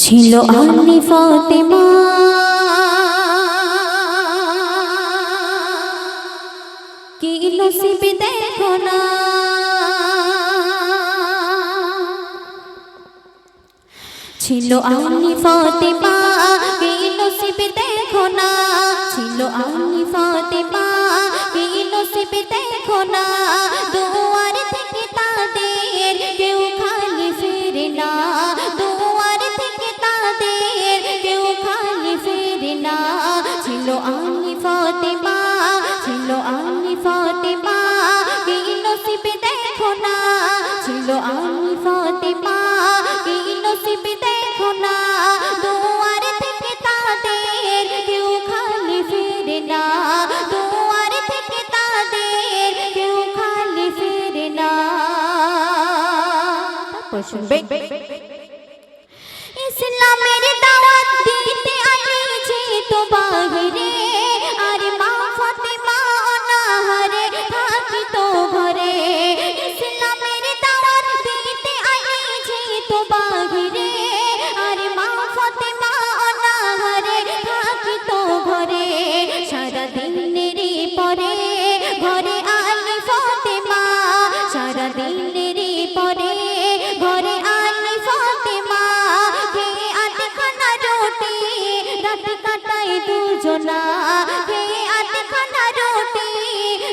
ছিল আন্নি ফাতেমা কি নসিব দেখো না, ছিল আন্নি ফাতেমা কি নসিব দেখো না, ছিল আন্নি ফাতেমা কি নসিব দেখো না। দুয়ার থেকে তাদের কেউ খালি ফিরে না, দুয়ার থেকে তাদের কেউ খালি ফিরে না। ছিল আন্নি ফাতেমা, ছিল আন্নি ফাতেমা কি নসিব দেখো না, ছিল আন্নি ফাতেমা কি নসিব দেখো না। দুয়ার থেকে তাদের কেউ খালি ফিরে না, দুয়ার থেকে তাদের কেউ খালি ফিরে না। শুনবে ইসলামের দাওয়াত দিতে আইছে তো বাহিরে, আর মা ফাতেমা অনাহারে থাকি তো ঘরে। ইসলামের দাওয়াত দিতে আইছে তো বাহিরে, আর মা ফাতেমা অনাহারে থাকি তো ঘরে। সারা দিনের পরে ঘরে আন্নি ফাতেমা, সারা দিনের পরে ঘরে আন্নি ফাতেমা। খেয়ে আধখানা রুটি রাত কাটায় দুজনা, খেয়ে আধখানা রুটি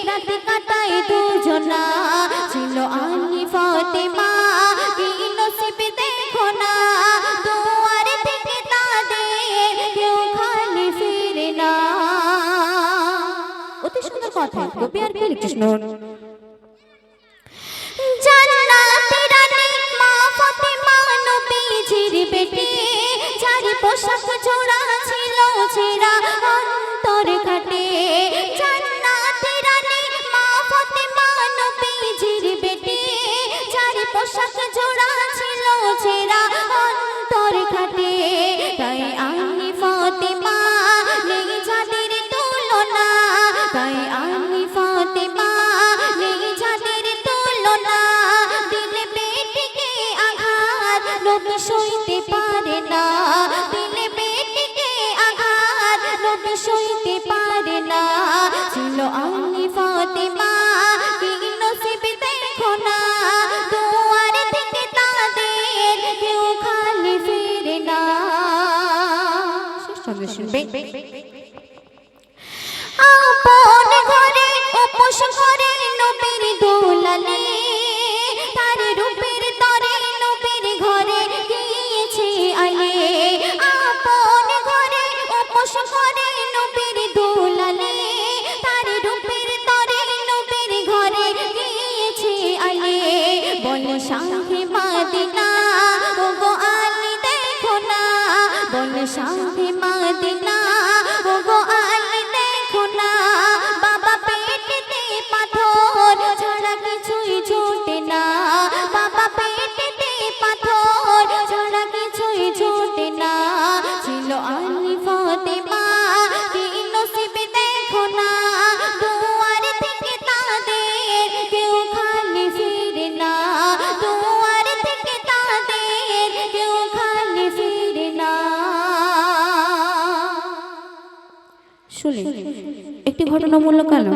রাত কাটায় দুজনা। ছিল আন্নি ফাতেমা কি নসিব দেখো না, দুয়ার থেকে তাদের কেউ খালি ফিরে না। অতি সুন্দর কথা, কবি আর কি লিখছিস না। জান্নাতের রানী মা ফাতেমা নবীজির বেটি, চারি পোশাক জোড়া ছিল ছেঁড়া অন্তর কাটে। জান্নাতের রানী মা ফাতেমা নবীজির বেটি, চারি পোশাক জোড়া ছিল ছেঁড়া অন্তর কাটে। তাই আন্নি ফাতেমা নেই যাদের তুলনা, তাই আন্নি ফাতেমা নেই যাদের তুলনা। দিলে বেটিকে আঘাত নবী সইতে পারে না, দিলে বেটিকে আঘাত নবী সইতে পারে না। ছিল আন্নি ফাতেমা কি নসিব দেখো না, দুয়ার থেকে তাদের কেউ খালি ফিরে না। শুনবে আপন ঘরে উপোস করে নবীর দোলালে, তার রূপের তরে নবীর ঘরে গিয়েছে আলে। আপন ঘরে উপোস করে নবীর দোলালে, তার রূপের তরে নবীর ঘরে গিয়েছে আলে। বলে শাহে মদিনা ওগো আলী দেখো না, বলে শাহে মদিনা ওগো আলী দেখো না। বাবা পেটেতে পাথর ছাড়া কিছুই জোটে না, বাবা পেটেতে পাথর ছাড়া কিছুই জোটে না। ছিল আন্নি ফাতেমা কি নসিব দেখো না, দুয়ার থেকে তাদের কেউ খালি ফিরে না, দুয়ার থেকে তাদের কেউ খালি ফিরে না। শুনে একটি ঘটনামূলক কারণ